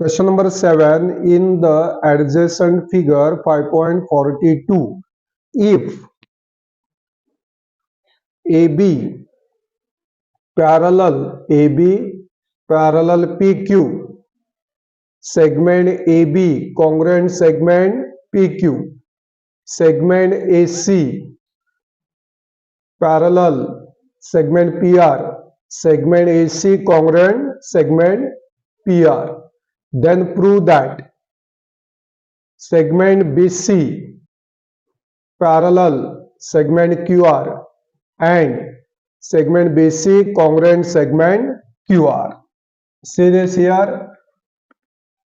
Question number 7. In the adjacent figure 5.42, if AB parallel PQ, segment AB congruent segment PQ, segment AC parallel segment PR, segment AC congruent segment PR, then prove that segment BC parallel segment QR and segment BC congruent segment QR. See this here.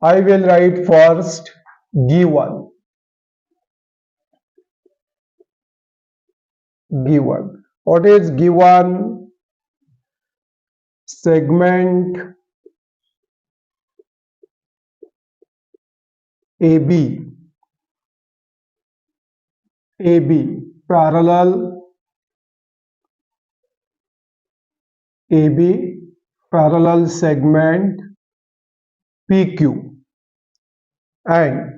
I will write first given. What is given? Segment AB parallel segment PQ and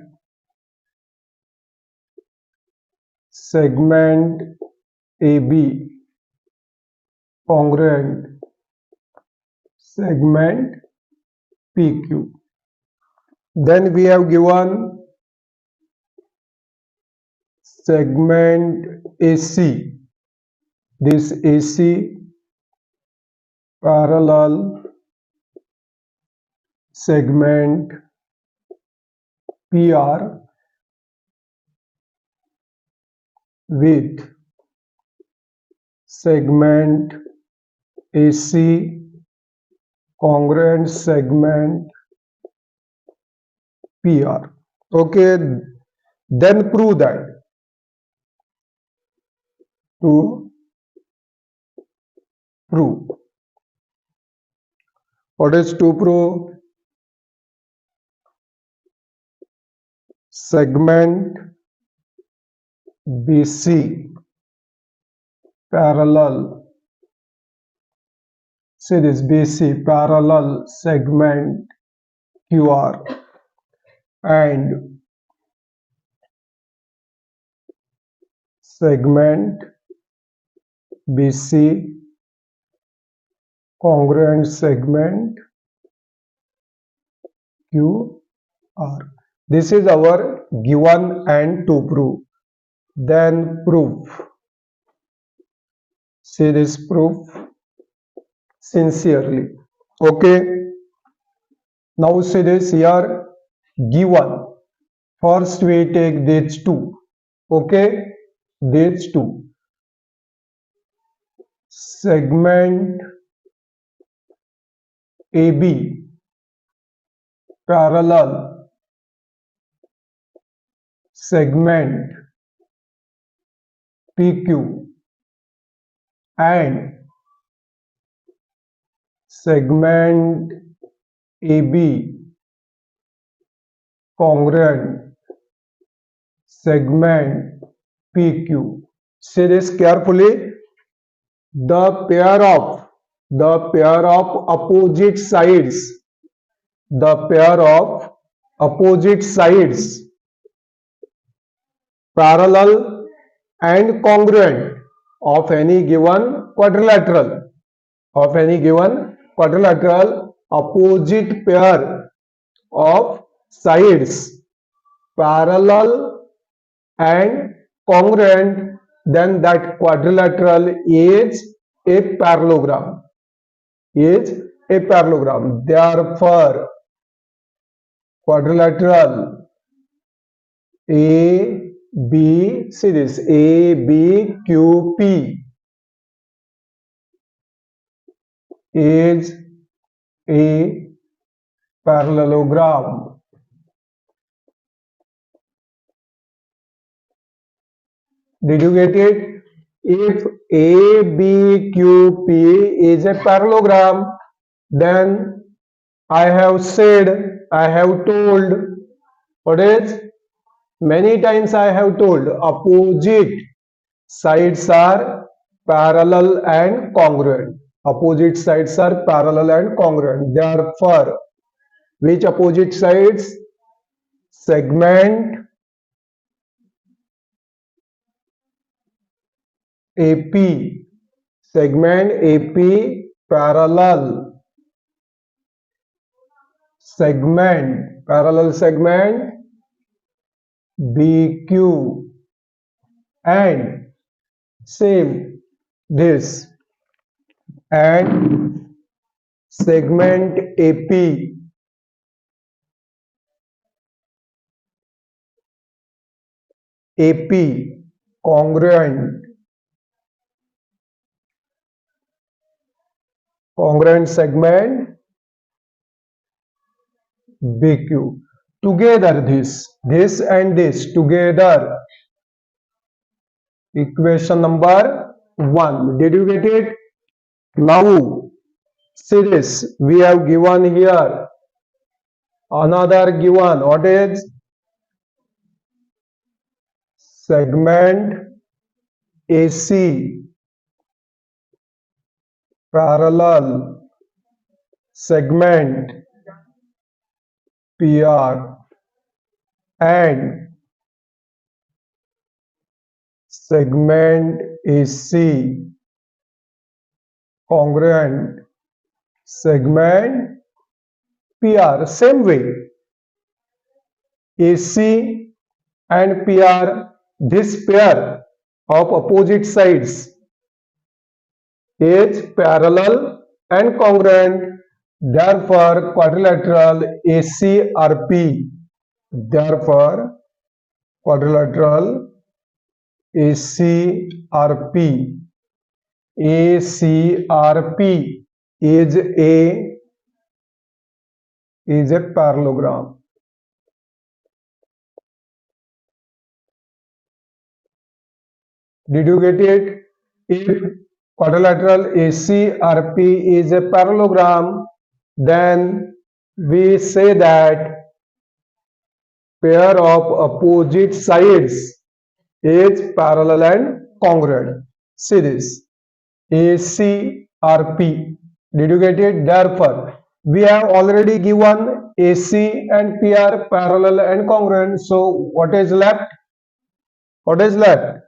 segment AB congruent segment PQ. Then we have given segment AC, this AC parallel segment PR with segment AC congruent segment PR. Okay, then prove that. To prove. What is to prove? Segment BC parallel, see this BC parallel segment QR and segment BC congruent segment QR. This is our given and to prove. Then proof. See this proof sincerely. Okay. Now see this here given. First we take these two. Okay. These two. Segment AB parallel segment PQ and segment AB congruent segment PQ. See this carefully. The pair of opposite sides, parallel and congruent of any given quadrilateral, opposite pair of sides parallel and congruent, then that quadrilateral is a parallelogram. Therefore, quadrilateral AB, see this ABQP is a parallelogram. Did you get it? If ABQP is a parallelogram, then I have told, what is? Many times I have told opposite sides are parallel and congruent. Therefore, Which opposite sides? Segment AP. Segment AP parallel. Segment, parallel segment BQ, and same this, and segment AP congruent segment BQ. Together this and this together, equation number 1. Did you get it? Now see this, we have given here another given. What is? Segment AC parallel segment PR and segment AC congruent segment PR. Same way, AC and PR, this pair of opposite sides is parallel and congruent, therefore quadrilateral ACRP, therefore quadrilateral ACRP is a parallelogram. Did you get it? If quadrilateral ACRP is a parallelogram, then we say that pair of opposite sides is parallel and congruent. See this, ACRP. Did you get it? Therefore, we have already given AC and PR parallel and congruent. So what is left? What is left?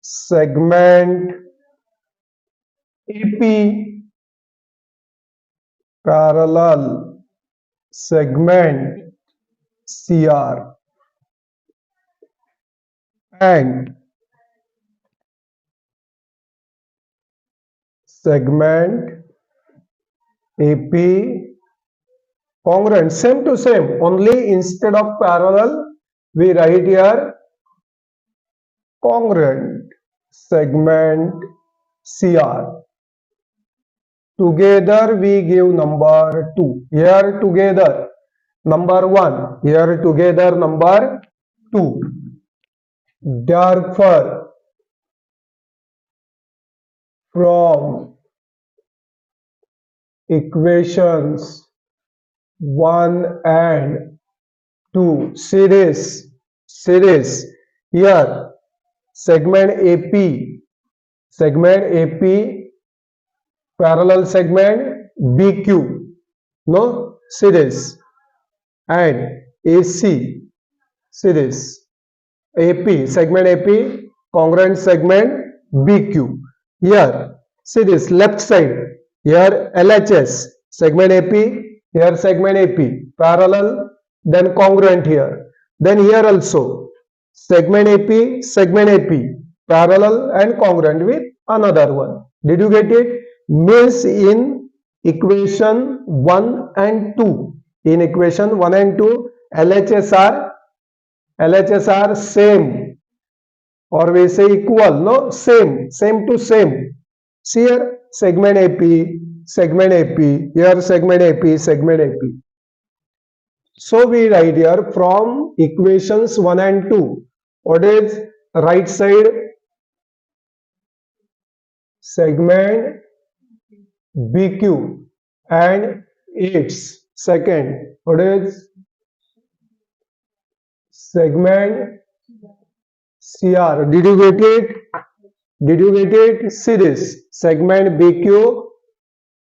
Segment AP parallel segment CR and segment AP congruent. Same to same, only instead of parallel we write here congruent segment CR. Together we give number 2. Here together number 1. Here together number 2. Therefore, from equations 1 and 2, series here segment AP parallel segment BQ, no, series, and AC series, AP segment AP congruent segment BQ. Here series left side, here LHS segment AP, here segment AP parallel, then congruent here, then here also segment AP parallel and congruent with another one. Did you get it? Means in equation 1 and 2, in equation 1 and 2 LHS are same, or we say equal, no, same to same. See here segment AP, here segment AP. So we write here from equations 1 and 2, what is right side? Segment BQ and its second, what is segment CR. Did you get it? See this, segment BQ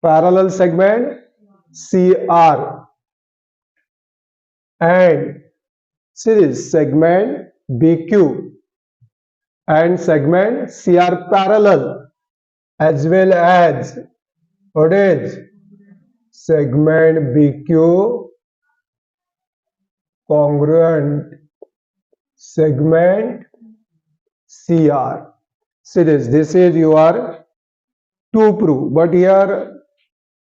parallel segment CR and series segment BQ and segment C are parallel, as well as what is segment BQ congruent segment CR series. This is your to prove, but here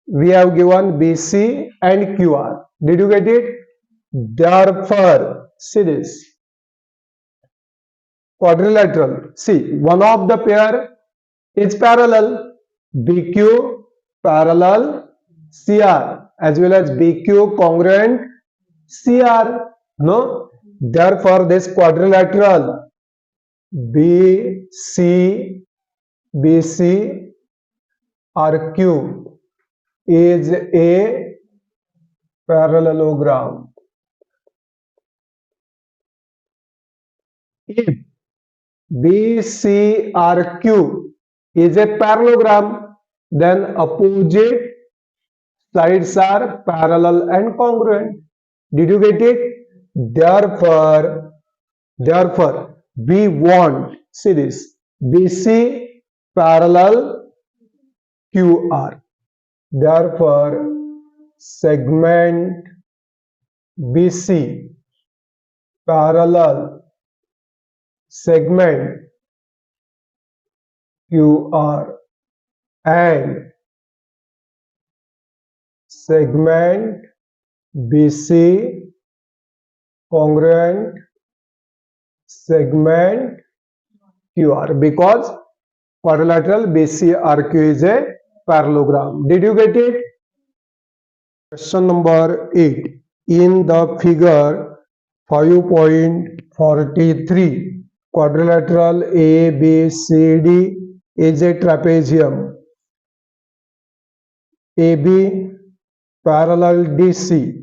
we have given BC and QR. Did you get it? Therefore, series quadrilateral. See, one of the pair is parallel, BQ parallel CR, as well as BQ congruent CR. No, therefore this quadrilateral BC RQ is a parallelogram. If BCRQ is a parallelogram, then opposite sides are parallel and congruent. Did you get it? Therefore, we want series BC parallel QR. Therefore, segment BC parallel segment QR and segment BC congruent segment QR, because quadrilateral BCRQ is a parallelogram. Did you get it? Question number 8. In the figure 5.43, quadrilateral ABCD is a trapezium. AB parallel DC.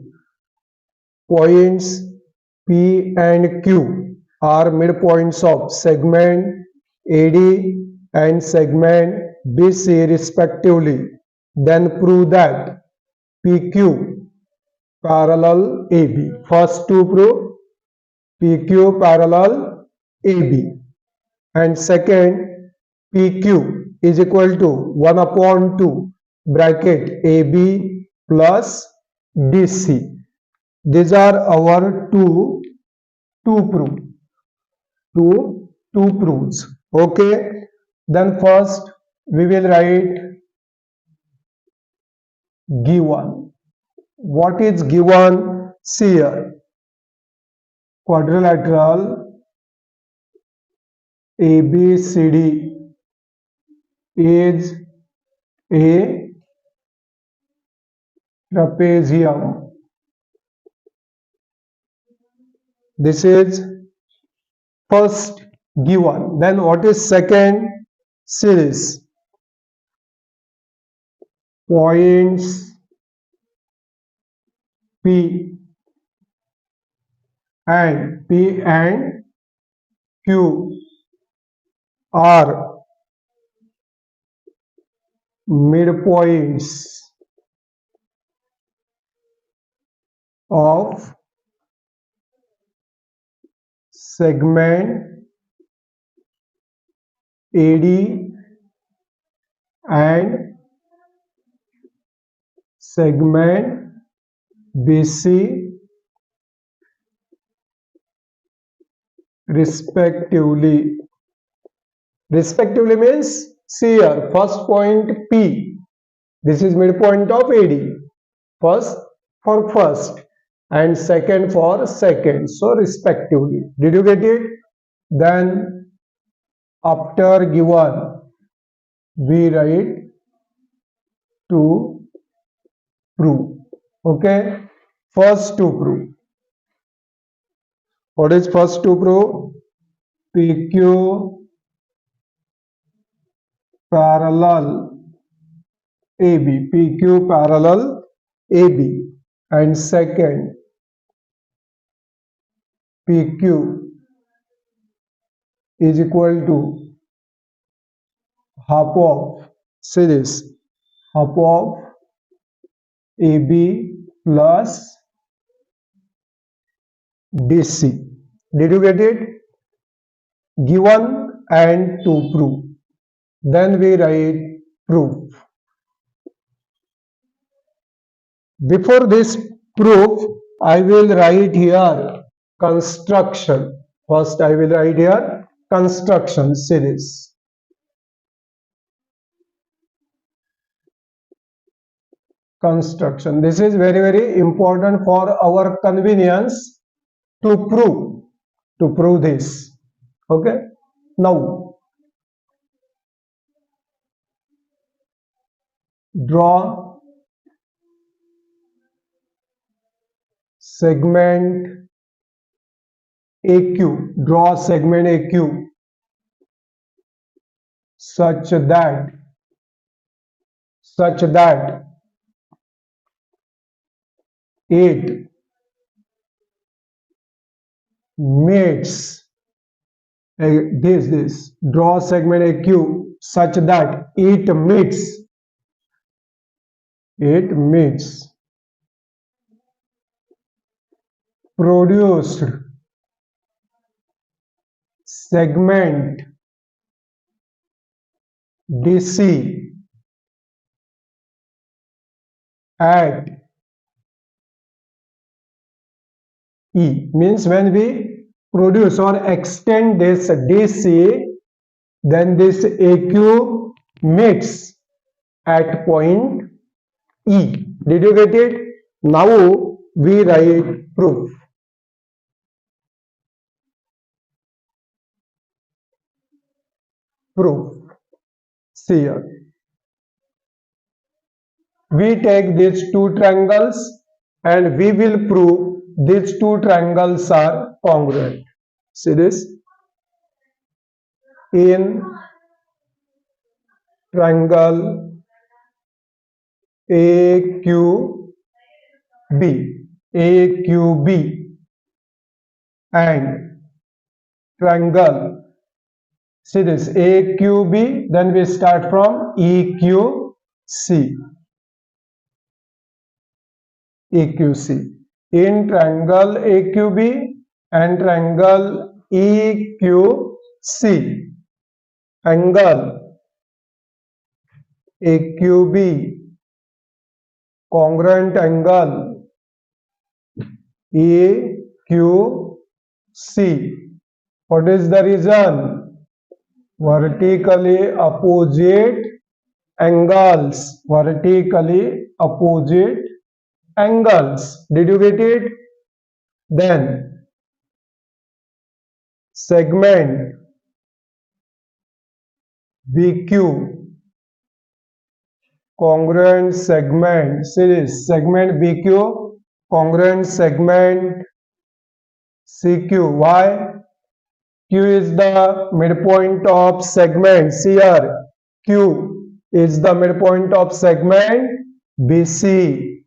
Points P and Q are midpoints of segment AD and segment BC respectively. Then prove that PQ parallel AB. First to prove PQ parallel AB, and second PQ is equal to 1 upon 2 bracket AB plus DC. These are our two proofs. Okay. Then first we will write given. What is given? See here. Quadrilateral ABCD is a trapezium. This is first given. Then what is second? Series. Points P and Q are midpoints of segment AD and segment BC respectively. Respectively means, see here, first point P, this is midpoint of AD, first for first and second for second, so respectively. Did you get it? Then after given we write to prove. Okay, first to prove. What is first to prove? PQ parallel AB, PQ parallel AB, and second PQ is equal to half of series, half of AB plus DC. Did you get it? Given and to prove. Then we write proof. Before this proof, I will write here construction. First, I will write here construction series. Construction. This is very, very important for our convenience to prove this. Okay. Now, draw segment AQ. Draw segment AQ such that it meets this. Draw segment AQ such that it meets produced segment DC at E. Means when we produce or extend this DC, then this AQ meets at point E. Did you get it? Now we write proof. See here. We take these two triangles and we will prove these two triangles are congruent. See this? In triangle AQB and triangle, see this, AQB, then we start from EQC. In triangle AQB and triangle EQC, angle AQB congruent angle EQC. What is the reason? Vertically opposite angles. Did you get it? Then segment BQ congruent segment series, segment BQ congruent segment CQ. Why? Q is the midpoint of segment. See here, Q is the midpoint of segment BC.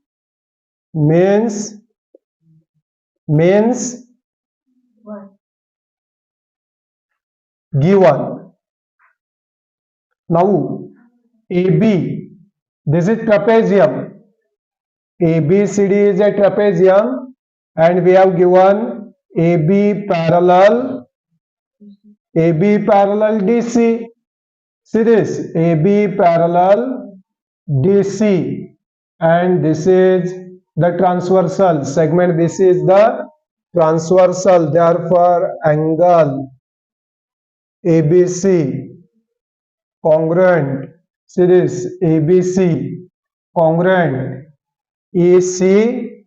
Means given. Now AB, this is trapezium. ABCD is a trapezium and we have given AB parallel DC. See this, AB parallel DC, and this is the transversal segment. This is the transversal, therefore angle ABC congruent. See this, ABC congruent ECQ.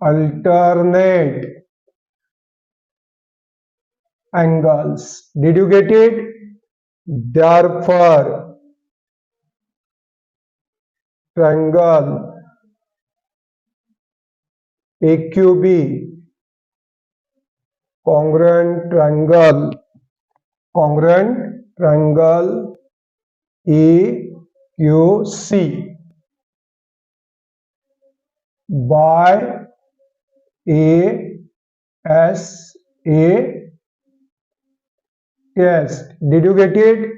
Alternate angles. Did you get it? Therefore triangle AQB congruent triangle EQC by ASA test. Did you get it?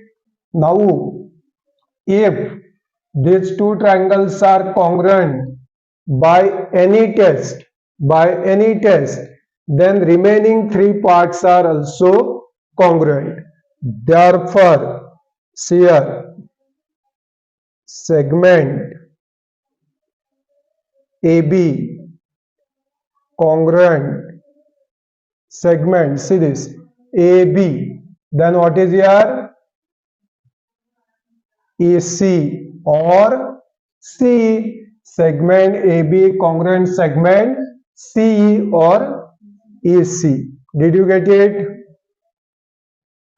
Now if these two triangles are congruent by any test, then remaining three parts are also congruent. Therefore, here segment AB congruent segment, see this, AB, then what is here? AC or CE, segment AB congruent segment CE or AC. Did you get it?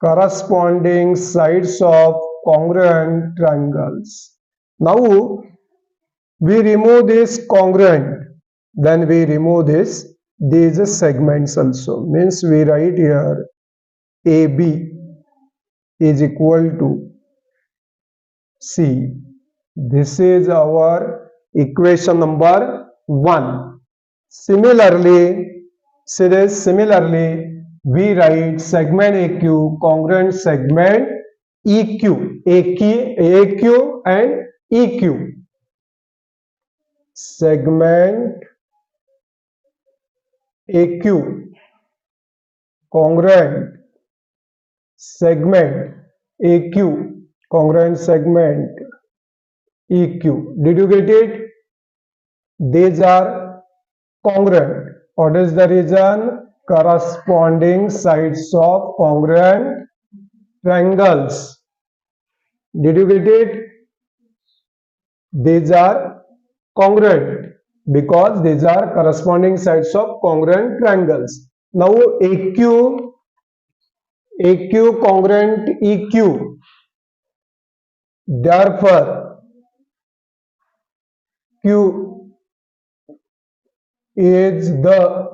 Corresponding sides of congruent triangles. Now we remove this congruent, then we remove these segments also. Means we write here AB is equal to C. This is our equation number 1. Similarly, we write segment AQ congruent segment EQ, AQ and EQ. Segment AQ congruent segment AQ congruent segment EQ. Did you get it? These are congruent. What is the reason? Corresponding sides of congruent triangles. Did you get it? These are congruent because these are corresponding sides of congruent triangles. Now AQ congruent EQ. Therefore, Q is the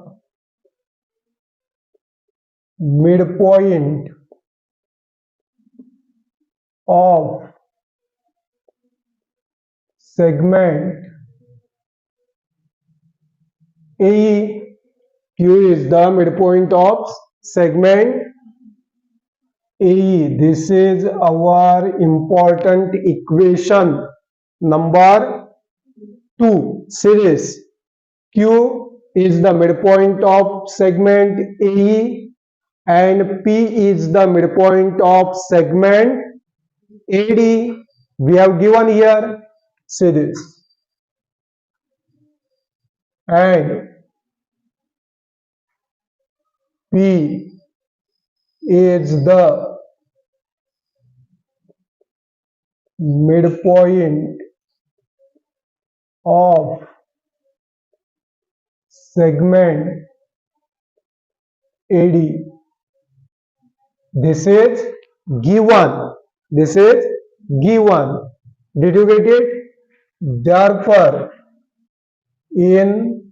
midpoint of segment AE. Q is the midpoint of segment AE. This is our important equation number 2. Series. Q is the midpoint of segment AE and P is the midpoint of segment AD. We have given here series. And P is the midpoint of segment AD. This is given. This is given. Did you get it? Therefore, in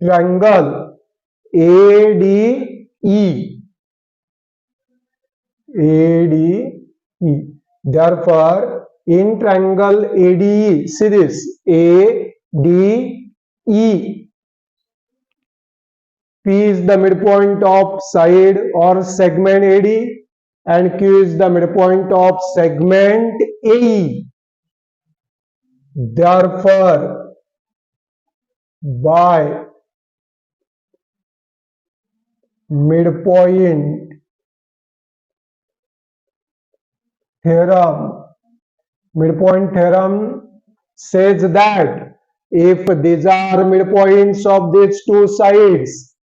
triangle ADE, therefore in triangle ADE, see this, ADE, P is the midpoint of side or segment AD and Q is the midpoint of segment AE. Therefore, by midpoint theorem says that if these are midpoints of these two sides,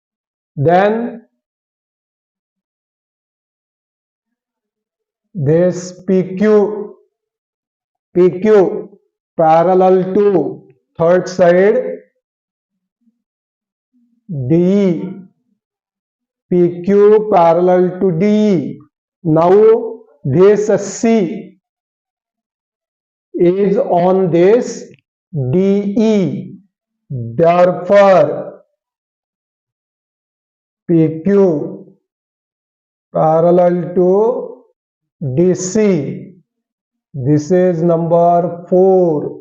then this PQ parallel to third side DE, PQ parallel to DE. Now this C is on this DE. Therefore, PQ parallel to DC. This is number 4.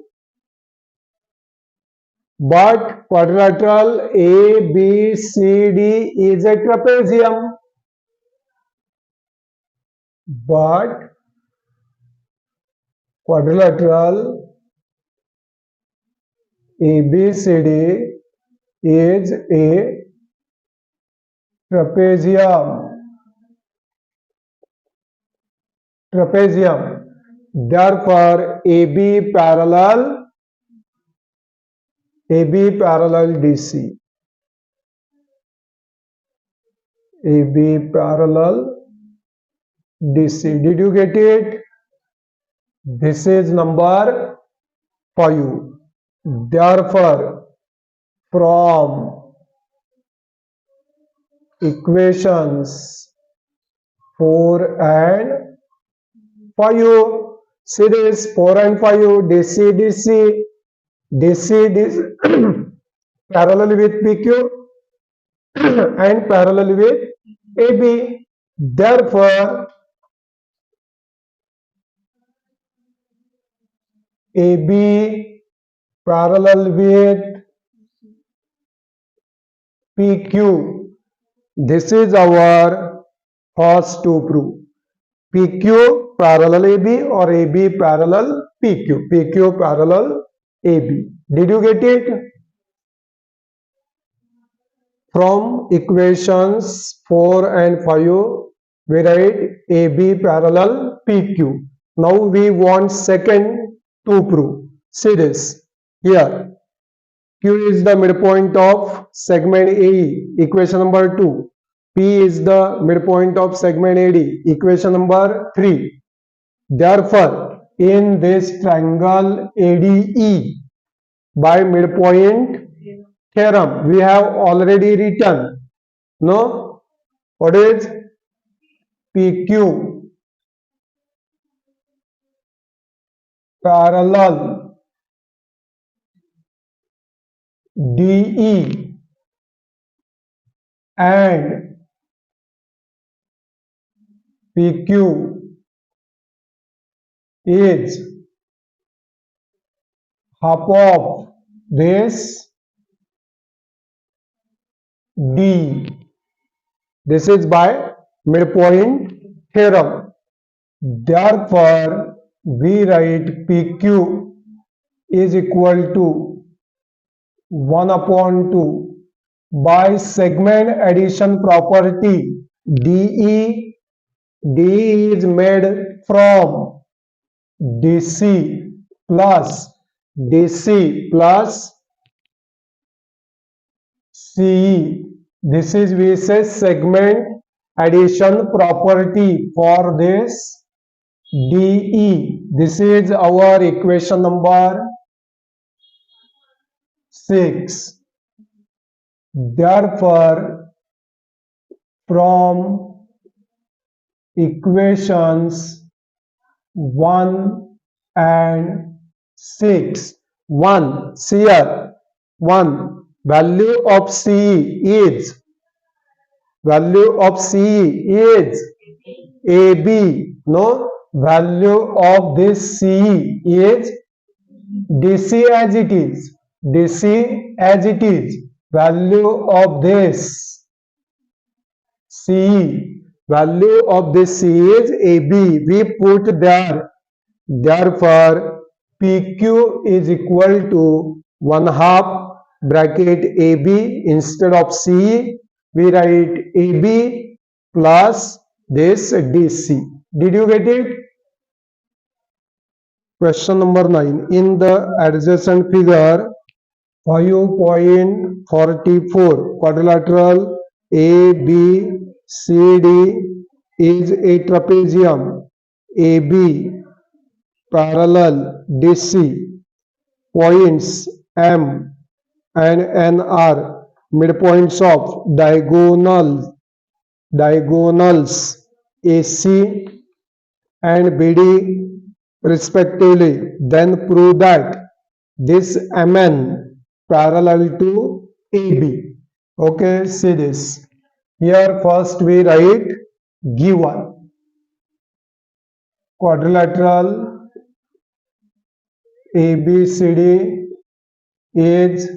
But quadrilateral ABCD is a trapezium. But quadrilateral ABCD is a trapezium. Therefore, AB parallel DC. AB parallel DC. Did you get it? This is number 5. Therefore, from equations 4 and 5, see this 4 and 5, DC parallel with PQ and parallel with AB. Therefore, AB parallel with PQ. This is our first to prove. PQ parallel AB or AB parallel PQ. PQ parallel AB. Did you get it? From equations 4 and 5, we write AB parallel PQ. Now we want second to prove. See this. Here, Q is the midpoint of segment AE, equation number 2. P is the midpoint of segment AD, equation number 3. Therefore, in this triangle ADE, by midpoint theorem, we have already written, no? What is PQ parallel DE and PQ is half of this D. This is by midpoint theorem. Therefore, we write PQ is equal to 1 upon 2 by segment addition property. DE is made from DC plus CE. This is, we say, segment addition property for this DE. This is our equation number 6. Therefore, from equations 1 and 6, 1, see here, 1, value of CE is AB. No, value of this CE is DC as it is. Value of this CE, value of this CE is AB. We put there. Therefore, PQ is equal to 1/2 bracket AB. Instead of CE, we write AB plus this DC. Did you get it? Question number 9. In the adjacent figure 5.44, quadrilateral ABCD is a trapezium. AB parallel DC. Points M and N are midpoints of diagonals AC and BD respectively. Then prove that this MN parallel to AB. Okay, see this. Here first we write given quadrilateral ABCD is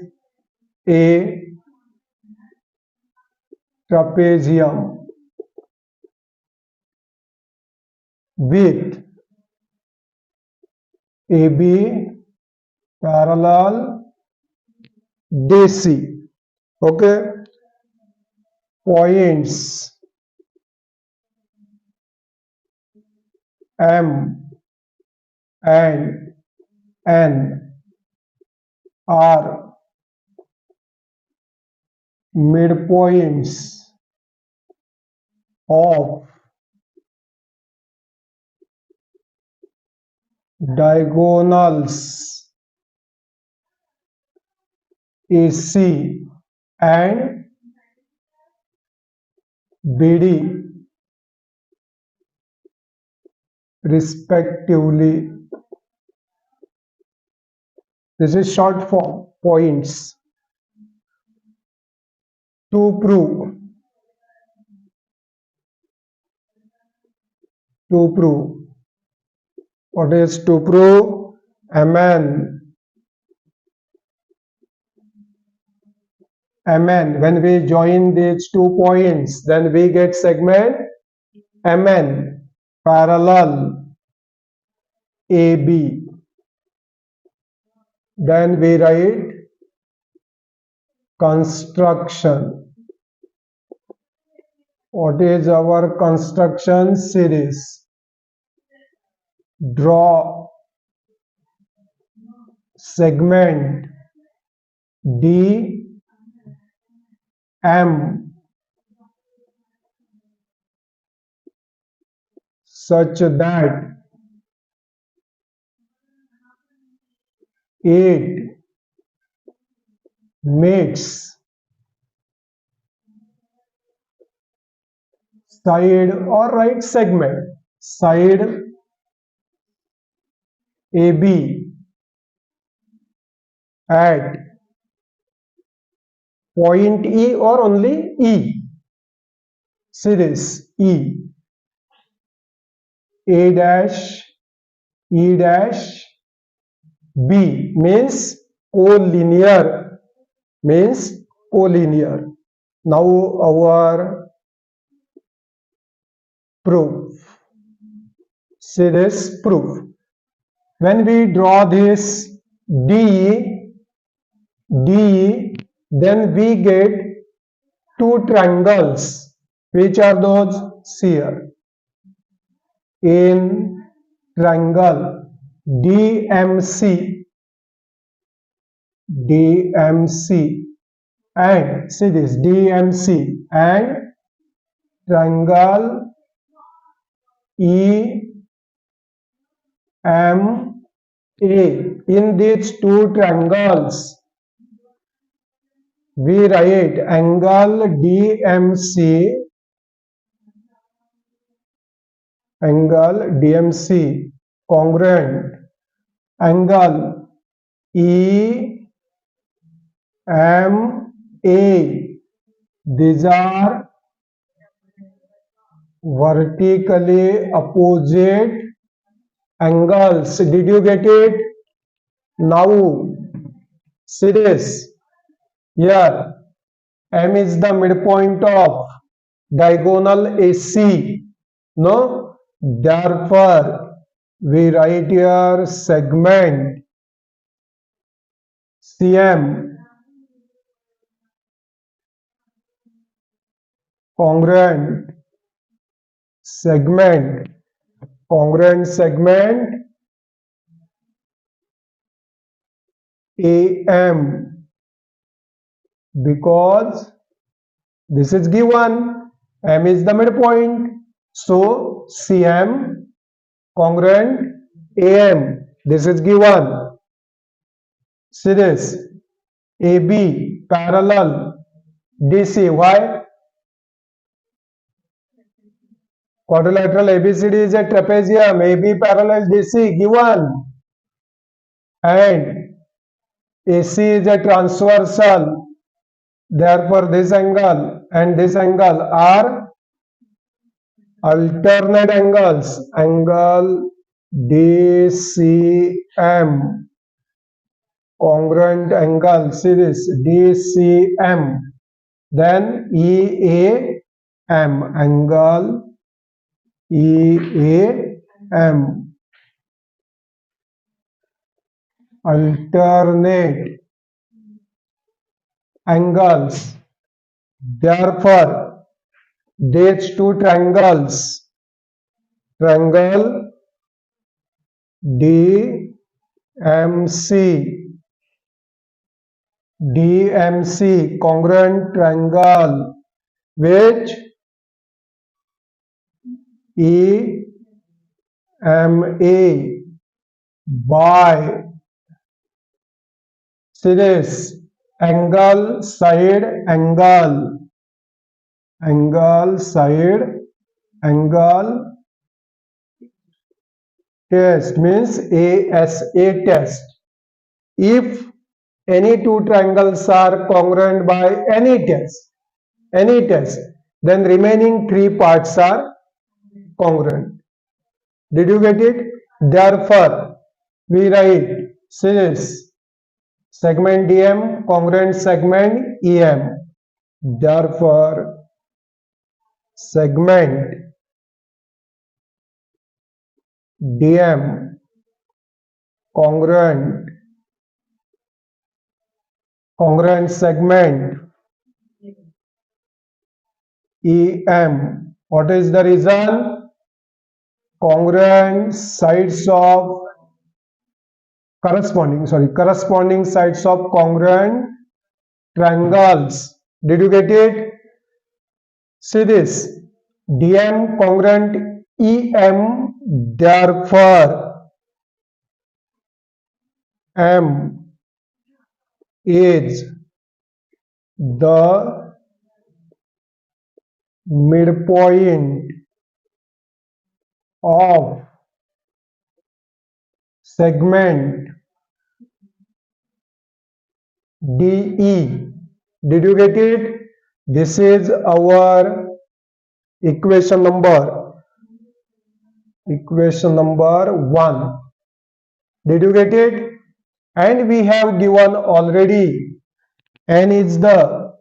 a trapezium with AB parallel DC. Okay, points M and N are midpoints of diagonals AC and BD respectively. This is short form points. To prove what is to prove? MN, when we join these 2 points, then we get segment MN parallel AB. Then we write construction. What is our construction series? Draw segment DM such that it meets side or right segment side AB at point E or only E. Series E. A dash E dash B means collinear. Now our proof. Series proof. When we draw this D, then we get 2 triangles. Which are those? Here. In triangle DMC and see this DMC and triangle EMA. In these 2 triangles we write angle DMC congruent angle EMA. These are vertically opposite angles. Did you get it? Now see this. Here M is the midpoint of diagonal AC. No? Therefore we write here segment CM congruent segment AM, because this is given, M is the midpoint, so CM congruent AM, this is given. See this, AB parallel DC. Why? Quadrilateral ABCD is a trapezium. AB parallel DC given, and AC is a transversal. Therefore this angle and this angle are alternate angles. Angle DCM congruent angle. See this, DCM. Then EAM angle EAM. alternate angles. Therefore, these two triangles, triangle DMC, congruent triangle, which EMA by series angle side angle test means ASA test. If any two triangles are congruent by any test, then remaining three parts are congruent. Did you get it? Therefore, we write series segment DM congruent segment EM. Therefore, segment DM congruent segment EM. What is the reason? Corresponding sides of congruent triangles. Did you get it? See this, DM congruent EM, therefore M is the midpoint of segment DE. Did you get it? This is our equation number 1. Did you get it? And we have given already N is the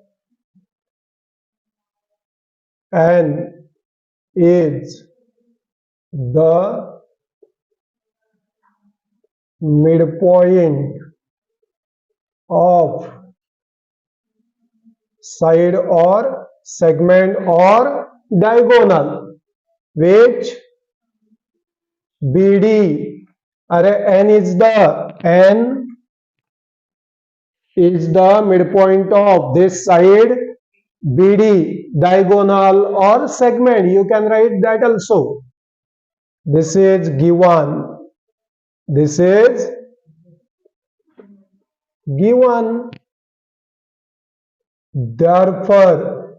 midpoint of side or segment or diagonal which BD, N is the midpoint of this side, BD diagonal or segment, you can write that also. This is given. Therefore,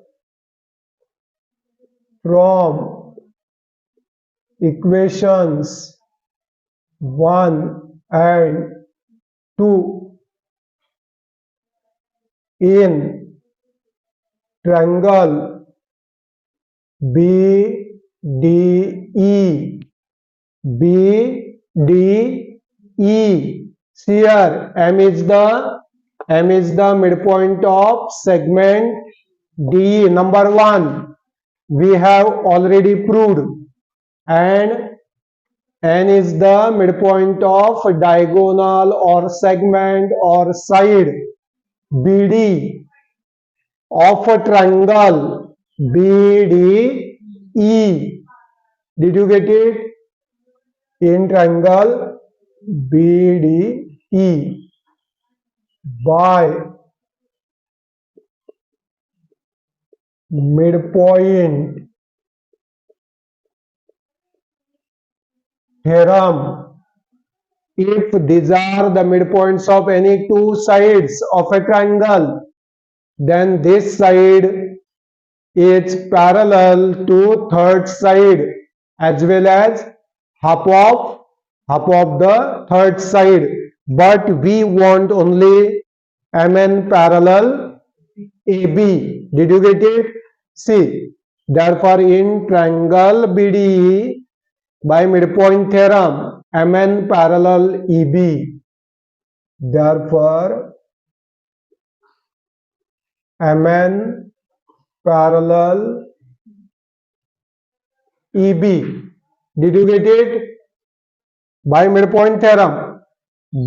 from equations 1 and 2 in triangle BDE, here M is the midpoint of segment DE. Number 1 we have already proved, and N is the midpoint of diagonal or segment or side BD of a triangle BDE. Did you get it? In triangle BDE by midpoint theorem. If these are the midpoints of any two sides of a triangle, then this side is parallel to third side as well as half of the third side, but we want only MN parallel AB. Did you get it? See, therefore in triangle BDE by midpoint theorem, MN parallel EB. Therefore, MN parallel EB. Did you get it? By midpoint theorem.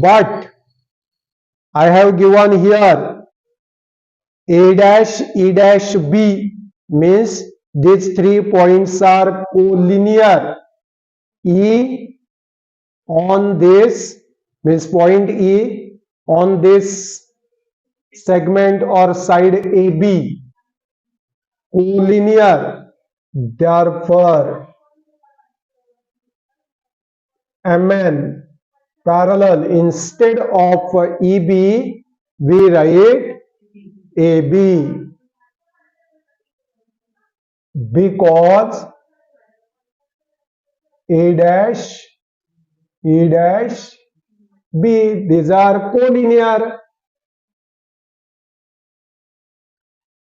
But I have given here A dash E dash B means these 3 points are collinear. E on this means point E on this segment or side AB, collinear. Therefore, MN parallel, instead of EB we write AB, because A dash E dash B, these are collinear.